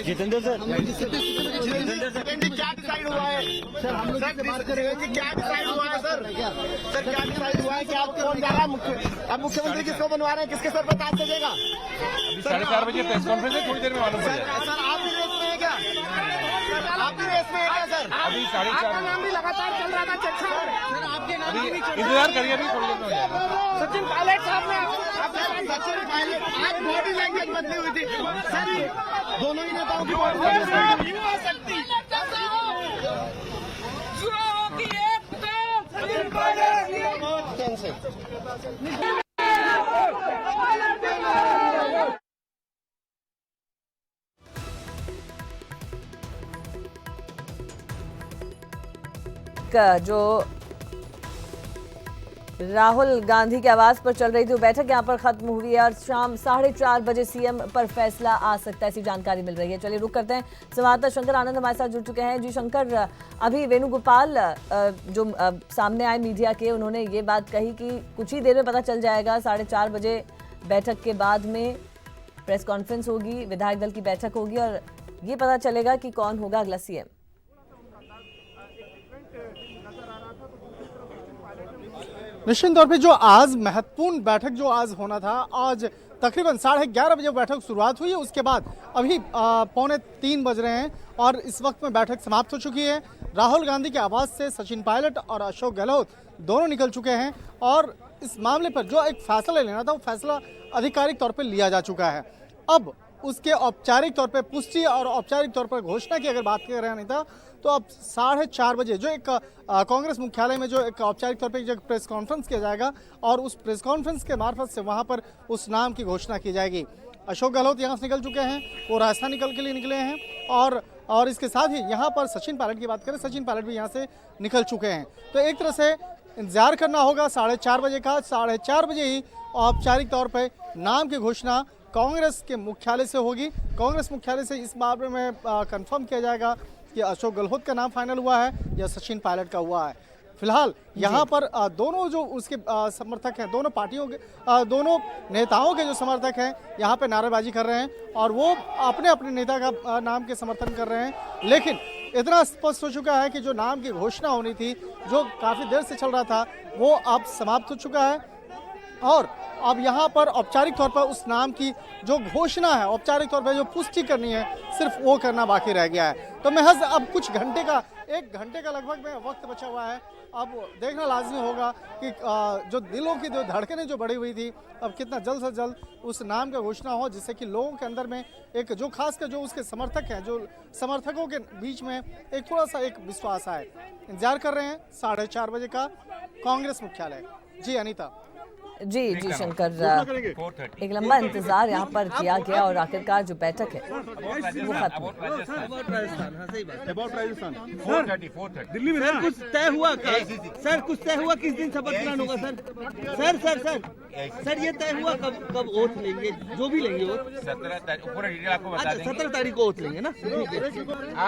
Jitendra sir, क्या decide हुआ है सर? हम लोग से बात करेंगे कि क्या डिसाइड हुआ है सर? सर क्या डिसाइड हुआ है कि आप कौन जा रहा है? अब मुख्यमंत्री किसको बनवा रहे हैं, किसके सर पर ताज सजेगा? 4:30 बजे प्रेस कॉन्फ्रेंस है, थोड़ी देर में मालूम पड़ जाएगा। सर आप भी रेस में है क्या? आप भी रेस में है क्या सर? अभी 4:30 नाम भी लगातार चल रहा था चर्चा में। अभी इंतजार करिए, अभी थोड़ी देर में हो जाएगा। सचिन पायलट साहब ने सचिन पायलट आज बॉडी लैंग्वेज बदली हुई थी सर। दोनों ही नेताओं की बॉडी लैंग्वेज जो राहुल गांधी के आवास पर चल रही थी वो बैठक यहां पर खत्म हुई है और शाम 4:30 बजे सीएम पर फैसला आ सकता है, ऐसी जानकारी मिल रही है। चलिए रुक करते हैं, संवाददाता शंकर आनंद हमारे साथ जुड़ चुके हैं। जी शंकर, अभी वेणुगोपाल जो सामने आए मीडिया के, उन्होंने ये बात कही कि कुछ ही देर में पता चल जाएगा, 4:30 बजे बैठक के बाद में प्रेस कॉन्फ्रेंस होगी, विधायक दल की बैठक होगी और ये पता चलेगा कि कौन होगा अगला सीएम। निश्चित तौर पे जो आज महत्वपूर्ण बैठक जो आज होना था, आज तकरीबन 11:30 बजे बैठक शुरुआत हुई है। उसके बाद अभी 2:45 बज रहे हैं और इस वक्त में बैठक समाप्त हो चुकी है। राहुल गांधी के आवास से सचिन पायलट और अशोक गहलोत दोनों निकल चुके हैं और इस मामले पर जो एक फैसला लेना था वो फैसला आधिकारिक तौर पर लिया जा चुका है। अब उसके औपचारिक तौर पर पुष्टि और औपचारिक तौर पर घोषणा की अगर बात कर रहे हैं नेता, तो अब 4:30 बजे जो एक कांग्रेस मुख्यालय में जो एक औपचारिक तौर पर जो प्रेस कॉन्फ्रेंस किया जाएगा और उस प्रेस कॉन्फ्रेंस के मार्फत से वहां पर उस नाम की घोषणा की जाएगी। अशोक गहलोत यहाँ से निकल चुके हैं, वो राजस्थान के लिए निकले हैं और इसके साथ ही यहाँ पर सचिन पायलट की बात करें, सचिन पायलट भी यहाँ से निकल चुके हैं। तो एक तरह से इंतजार करना होगा 4:30 बजे का। 4:30 बजे ही औपचारिक तौर पर नाम की घोषणा कांग्रेस के मुख्यालय से होगी। कांग्रेस मुख्यालय से इस बारे में कंफर्म किया जाएगा कि अशोक गहलोत का नाम फाइनल हुआ है या सचिन पायलट का हुआ है। फिलहाल यहाँ पर दोनों जो उसके समर्थक हैं, दोनों पार्टियों के दोनों नेताओं के जो समर्थक हैं यहाँ पे नारेबाजी कर रहे हैं और वो अपने अपने नेता का नाम के समर्थन कर रहे हैं। लेकिन इतना स्पष्ट हो चुका है कि जो नाम की घोषणा होनी थी, जो काफ़ी देर से चल रहा था, वो अब समाप्त हो चुका है और अब यहाँ पर औपचारिक तौर पर उस नाम की जो घोषणा है, औपचारिक तौर पर जो पुष्टि करनी है, सिर्फ वो करना बाकी रह गया है। तो महज अब कुछ घंटे का, 1 घंटे का लगभग में वक्त बचा हुआ है। अब देखना लाजमी होगा कि जो दिलों की जो धड़कनें जो बढ़ी हुई थी, अब कितना जल्द से जल्द उस नाम का घोषणा हो, जिससे कि लोगों के अंदर में एक जो खासकर जो उसके समर्थक हैं, जो समर्थकों के बीच में एक थोड़ा सा एक विश्वास आए। इंतजार कर रहे हैं 4:30 बजे का कांग्रेस मुख्यालय। जी अनीता। जी शंकर, एक लंबा इंतजार यहाँ पर किया गया और आखिरकार जो बैठक है वो खत्म। दिल्ली में सर कुछ तय हुआ, सर कुछ तय हुआ किस दिन शपथ ग्रहण होगा सर ये तय हुआ कब ओथ लेंगे, जो भी लेंगे ओथ? 17 तारीख पूरा डिटेल आपको बता देंगे। 17 तारीख को ओथ लेंगे ना?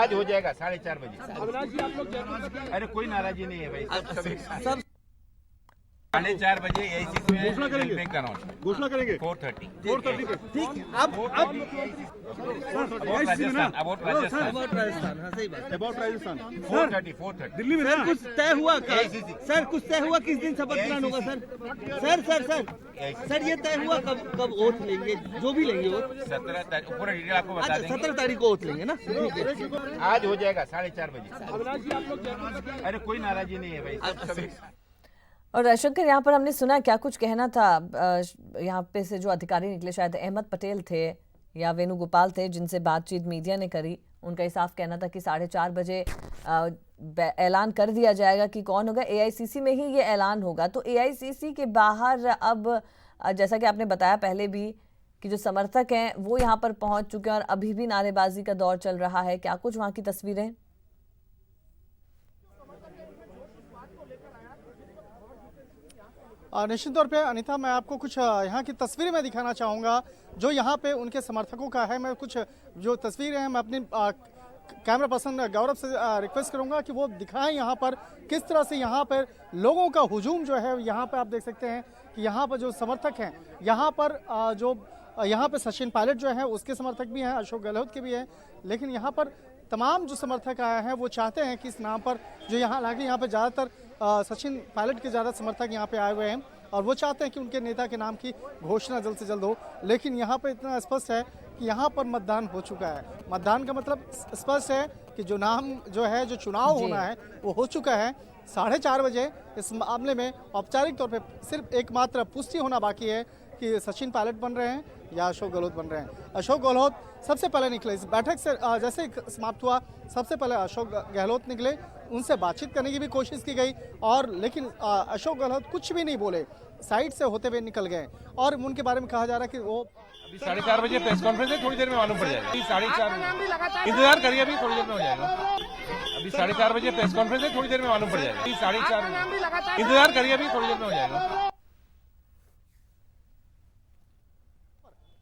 आज हो जाएगा 4:30 बजे। अरे कोई नाराजी नहीं है भाई, सब 4:30 बजे एआईसीसी में घोषणा करेंगे 4:30 पे। ठीक। अब राजस्थान 4:30 दिल्ली में सर कुछ तय हुआ, सर कुछ तय हुआ किस दिन शपथ ग्रहण होगा सर ये तय हुआ कब ओथ लेंगे, जो भी लेंगे ओथ? 17 तारीख पूरा डिटेल आपको बता देंगे। 17 तारीख को ओथ लेंगे ना? आज हो जाएगा 4:30 बजे। अरे कोई नाराजी नहीं है भाई। और शंकर, यहाँ पर हमने सुना, क्या कुछ कहना था यहाँ पे से जो अधिकारी निकले, शायद अहमद पटेल थे या वेणुगोपाल थे, जिनसे बातचीत मीडिया ने करी, उनका ये साफ कहना था कि 4:30 बजे ऐलान कर दिया जाएगा कि कौन होगा। एआईसीसी में ही ये ऐलान होगा। तो एआईसीसी के बाहर अब जैसा कि आपने बताया पहले भी कि जो समर्थक हैं वो यहाँ पर पहुंच चुके हैं और अभी भी नारेबाजी का दौर चल रहा है। क्या कुछ वहाँ की तस्वीरें? निश्चित तौर पे अनीता, मैं आपको कुछ यहाँ की तस्वीरें मैं दिखाना चाहूँगा जो यहाँ पे उनके समर्थकों का है। मैं कुछ जो तस्वीरें हैं मैं अपने कैमरा पर्सन गौरव से रिक्वेस्ट करूँगा कि वो दिखाएं यहाँ पर किस तरह से यहाँ पर लोगों का हुजूम जो है। यहाँ पर आप देख सकते हैं कि यहाँ पर जो समर्थक हैं, यहाँ पर जो यहाँ पे सचिन पायलट जो है उसके समर्थक भी हैं, अशोक गहलोत के भी हैं, लेकिन यहाँ पर तमाम जो समर्थक आए हैं वो चाहते हैं कि इस नाम पर जो यहाँ, हालांकि यहाँ पे ज़्यादातर सचिन पायलट के ज़्यादा समर्थक यहाँ पे आए हुए हैं और वो चाहते हैं कि उनके नेता के नाम की घोषणा जल्द से जल्द हो। लेकिन यहाँ पे इतना स्पष्ट है कि यहाँ पर मतदान हो चुका है। मतदान का मतलब स्पष्ट है कि जो नाम जो है, जो चुनाव होना है वो हो चुका है। 4:30 बजे इस मामले में औपचारिक तौर पे सिर्फ एकमात्र पुष्टि होना बाकी है कि सचिन पायलट बन रहे हैं या अशोक गहलोत बन रहे हैं। अशोक गहलोत सबसे पहले निकले इस बैठक से, जैसे ही समाप्त हुआ सबसे पहले अशोक गहलोत निकले, उनसे बातचीत करने की भी कोशिश की गई और लेकिन अशोक गहलोत कुछ भी नहीं बोले, साइड से होते हुए निकल गए और उनके बारे में कहा जा रहा है कि वो अभी 4:30 बजे प्रेस कॉन्फ्रेंस है, थोड़ी देर में मालूम पड़ जाएगा। अभी 4:30 इंतजार करिए, अभी थोड़ी देर में हो जाएगा। अभी 4:30 बजे प्रेस कॉन्फ्रेंस है, थोड़ी देर में मालूम पड़ जाएगा। अभी 4:30 इंतजार करिए, अभी थोड़ी देर में हो जाएगा।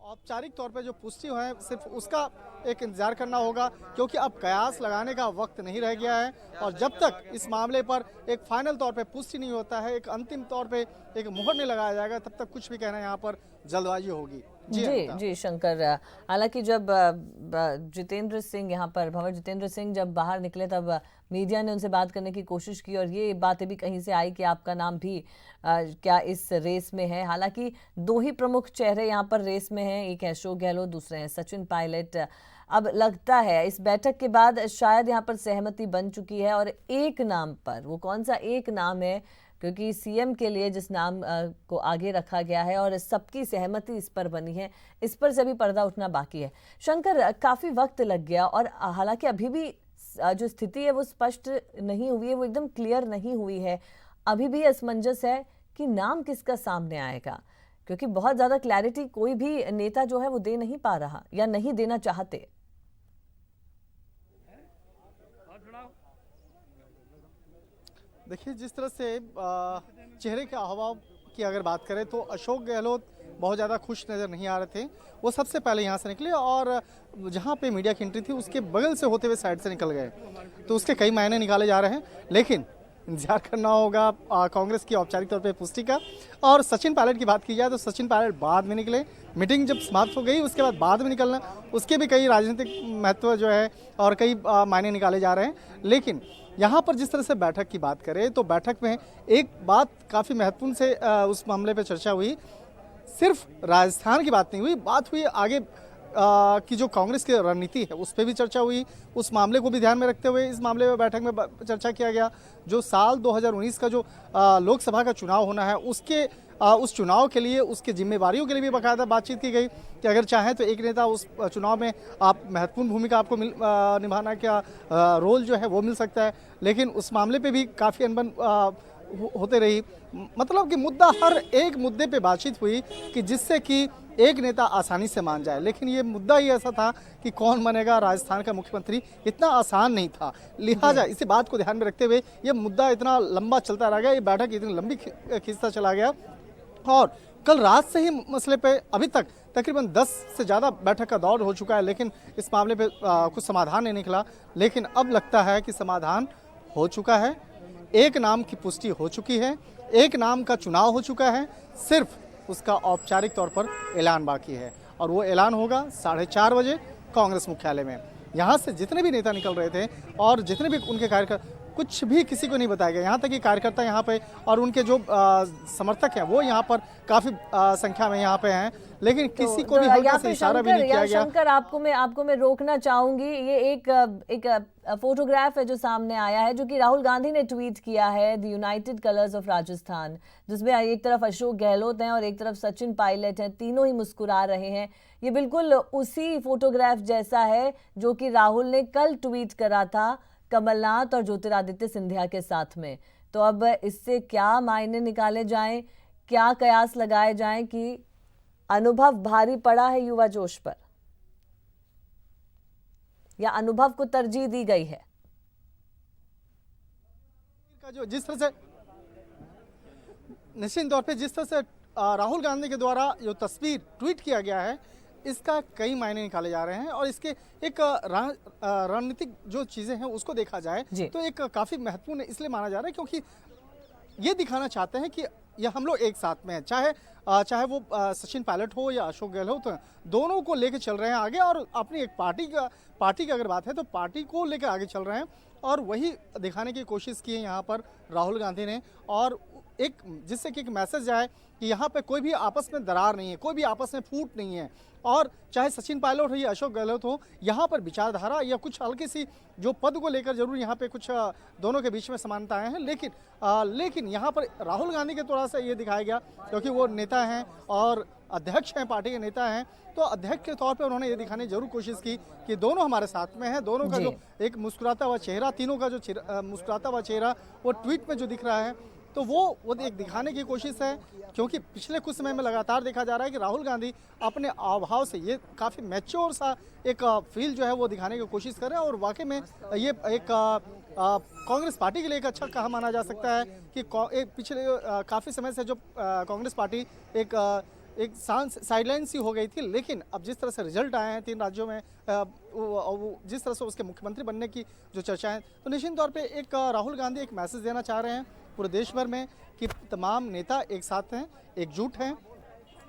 औपचारिक तौर पे जो पुष्टि है सिर्फ उसका एक इंतजार करना होगा, क्योंकि अब कयास लगाने का वक्त नहीं रह गया है और जब तक इस मामले पर एक फाइनल तौर पे पुष्टि नहीं होता है, एक अंतिम तौर पे एक मुहर नहीं लगाया जाएगा, तब तक कुछ भी कहना यहाँ पर जल्दबाजी होगी। जी शंकर, हालांकि जब जितेंद्र सिंह यहाँ पर भंवर जितेंद्र सिंह जब बाहर निकले तब मीडिया ने उनसे बात करने की कोशिश की और ये बातें भी कहीं से आई कि आपका नाम भी क्या इस रेस में है। हालांकि दो ही प्रमुख चेहरे यहाँ पर रेस में हैं, एक है अशोक गहलोत, दूसरे हैं सचिन पायलट। अब लगता है इस बैठक के बाद शायद यहाँ पर सहमति बन चुकी है और एक नाम पर, वो कौन सा एक नाम है, क्योंकि सीएम के लिए जिस नाम को आगे रखा गया है और सबकी सहमति इस पर बनी है, इस पर से भी पर्दा उठना बाकी है। शंकर, काफ़ी वक्त लग गया और हालांकि अभी भी जो स्थिति है वो स्पष्ट नहीं हुई है, वो एकदम क्लियर नहीं हुई है। अभी भी असमंजस है कि नाम किसका सामने आएगा, क्योंकि बहुत ज़्यादा क्लैरिटी कोई भी नेता जो है वो दे नहीं पा रहा या नहीं देना चाहते। देखिए, जिस तरह से चेहरे के हाव की अगर बात करें तो अशोक गहलोत बहुत ज़्यादा खुश नज़र नहीं आ रहे थे। वो सबसे पहले यहाँ से निकले और जहाँ पे मीडिया की एंट्री थी उसके बगल से होते हुए साइड से निकल गए, तो उसके कई मायने निकाले जा रहे हैं। लेकिन इंतजार करना होगा कांग्रेस की औपचारिक तौर पे पुष्टि का। और सचिन पायलट की बात की जाए तो सचिन पायलट बाद में निकले, मीटिंग जब समाप्त हो गई उसके बाद में निकलना, उसके भी कई राजनीतिक महत्व जो है और कई मायने निकाले जा रहे हैं। लेकिन यहाँ पर जिस तरह से बैठक की बात करें तो बैठक में एक बात काफ़ी महत्वपूर्ण से उस मामले पे चर्चा हुई। सिर्फ राजस्थान की बात नहीं हुई, बात हुई आगे की जो कांग्रेस की रणनीति है उस पर भी चर्चा हुई। उस मामले को भी ध्यान में रखते हुए इस मामले में बैठक में चर्चा किया गया। जो साल 2019 का जो लोकसभा का चुनाव होना है उसके उस चुनाव के लिए उसकी जिम्मेवारियों के लिए भी बाकायदा बातचीत की गई कि अगर चाहें तो एक नेता उस चुनाव में आप महत्वपूर्ण भूमिका आपको निभाना क्या रोल जो है वो मिल सकता है। लेकिन उस मामले पे भी काफ़ी अनबन होते रही। मतलब कि मुद्दा, हर एक मुद्दे पे बातचीत हुई कि जिससे कि एक नेता आसानी से मान जाए। लेकिन ये मुद्दा ही ऐसा था कि कौन बनेगा राजस्थान का मुख्यमंत्री, इतना आसान नहीं था। लिहाजा इसी बात को ध्यान में रखते हुए ये मुद्दा इतना लंबा चलता रह गया, ये बैठक इतनी लंबी खींचता चला गया और कल रात से ही मसले पे अभी तक तकरीबन 10 से ज़्यादा बैठक का दौर हो चुका है, लेकिन इस मामले पे कुछ समाधान नहीं निकला। लेकिन अब लगता है कि समाधान हो चुका है, एक नाम की पुष्टि हो चुकी है, एक नाम का चुनाव हो चुका है, सिर्फ उसका औपचारिक तौर पर ऐलान बाकी है और वो ऐलान होगा 4:30 बजे कांग्रेस मुख्यालय में। यहाँ से जितने भी नेता निकल रहे थे और जितने भी उनके कार्यकर्ता, कुछ भी किसी को नहीं बताया गया। यहाँ तक कि कार्यकर्ता यहाँ पे और उनके जो समर्थक हैं वो यहाँ पर काफ़ी संख्या में यहाँ पे हैं, लेकिन किसी को भी हल्का से इशारा भी नहीं किया गया। शंकर, आपको मैं रोकना चाहूंगी। ये एक फोटोग्राफ है जो सामने आया है, जो कि राहुल गांधी ने ट्वीट किया है, the United colours of Rajasthan, जिसमें एक तरफ अशोक गहलोत हैं और एक तरफ सचिन पायलट हैं, तीनों ही मुस्कुरा रहे हैं। ये बिल्कुल उसी फोटोग्राफ जैसा है जो कि राहुल ने कल ट्वीट करा था कमलनाथ और ज्योतिरादित्य सिंधिया के साथ में। तो अब इससे क्या मायने निकाले जाएं, क्या कयास लगाए जाएं कि अनुभव भारी पड़ा है युवा जोश पर या अनुभव को तरजीह दी गई है? जो जिस तरह से निश्चित तौर पे जिस तरह से राहुल गांधी के द्वारा जो तस्वीर ट्वीट किया गया है, इसका कई मायने निकाले जा रहे हैं और इसके एक रणनीतिक जो चीज़ें हैं उसको देखा जाए तो एक काफ़ी महत्वपूर्ण इसलिए माना जा रहा है क्योंकि ये दिखाना चाहते हैं कि ये हम लोग एक साथ में हैं, चाहे वो सचिन पायलट हो या अशोक गहलोत, दोनों को लेकर चल रहे हैं आगे। और अपनी एक पार्टी की अगर बात है तो पार्टी को लेकर आगे चल रहे हैं, और वही दिखाने की कोशिश की है यहाँ पर राहुल गांधी ने। और एक जिससे कि एक मैसेज जाए कि यहाँ पे कोई भी आपस में दरार नहीं है, कोई भी आपस में फूट नहीं है। और चाहे सचिन पायलट हो या अशोक गहलोत हो, यहाँ पर विचारधारा या कुछ हल्की सी जो पद को लेकर जरूर यहाँ पे कुछ दोनों के बीच में समानताएं हैं, लेकिन यहाँ पर राहुल गांधी के थोड़ा सा ये दिखाया गया, क्योंकि वो नेता हैं और अध्यक्ष हैं, पार्टी के नेता हैं, तो अध्यक्ष के तौर पे उन्होंने ये दिखाने की जरूर कोशिश की कि दोनों हमारे साथ में हैं। दोनों का जो एक मुस्कुराता हुआ चेहरा, तीनों का जो मुस्कुराता हुआ चेहरा वो ट्वीट में जो दिख रहा है, तो वो एक दिखाने की कोशिश है। क्योंकि पिछले कुछ समय में लगातार देखा जा रहा है कि राहुल गांधी अपने हाव से ये काफ़ी मैच्योर सा एक फील जो है वो दिखाने की कोशिश कर रहे हैं। और वाकई में ये एक कांग्रेस पार्टी के लिए एक अच्छा कहा माना जा सकता है कि पिछले काफ़ी समय से जो कांग्रेस पार्टी एक साइडलाइन सी हो गई थी, लेकिन अब जिस तरह से रिजल्ट आए हैं 3 राज्यों में, जिस तरह से उसके मुख्यमंत्री बनने की जो चर्चाएं, तो निश्चित तौर पे एक राहुल गांधी एक मैसेज देना चाह रहे हैं पूरे देश भर में कि तमाम नेता एक साथ हैं, एकजुट हैं,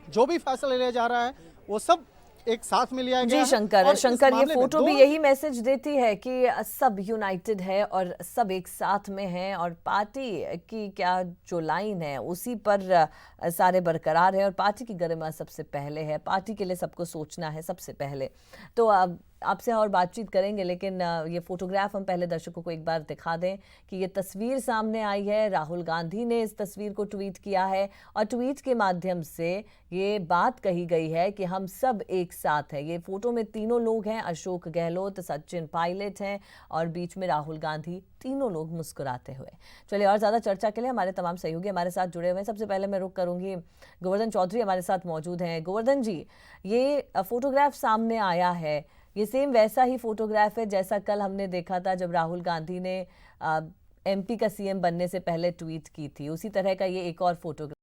जो भी फैसला लिया जा रहा है वो सब एक साथ में लिया गया जी शंकर, ये फोटो भी यही मैसेज देती है कि सब यूनाइटेड है और सब एक साथ में हैं, और पार्टी की क्या जो लाइन है उसी पर सारे बरकरार है, और पार्टी की गरिमा सबसे पहले है, पार्टी के लिए सबको सोचना है सबसे पहले। तो अब आपसे और बातचीत करेंगे, लेकिन ये फोटोग्राफ हम पहले दर्शकों को एक बार दिखा दें कि ये तस्वीर सामने आई है। राहुल गांधी ने इस तस्वीर को ट्वीट किया है, और ट्वीट के माध्यम से ये बात कही गई है कि हम सब एक साथ हैं। ये फोटो में तीनों लोग हैं, अशोक गहलोत, सचिन पायलट हैं, और बीच में राहुल गांधी, तीनों लोग मुस्कुराते हुए। चलिए, और ज़्यादा चर्चा के लिए हमारे तमाम सहयोगी हमारे साथ जुड़े हुए हैं। सबसे पहले मैं रुख करूंगी, गोवर्धन चौधरी हमारे साथ मौजूद हैं। गोवर्धन जी, ये फोटोग्राफ सामने आया है, ये सेम वैसा ही फोटोग्राफ है जैसा कल हमने देखा था जब राहुल गांधी ने एमपी का सीएम बनने से पहले ट्वीट की थी, उसी तरह का ये एक और फोटोग्राफ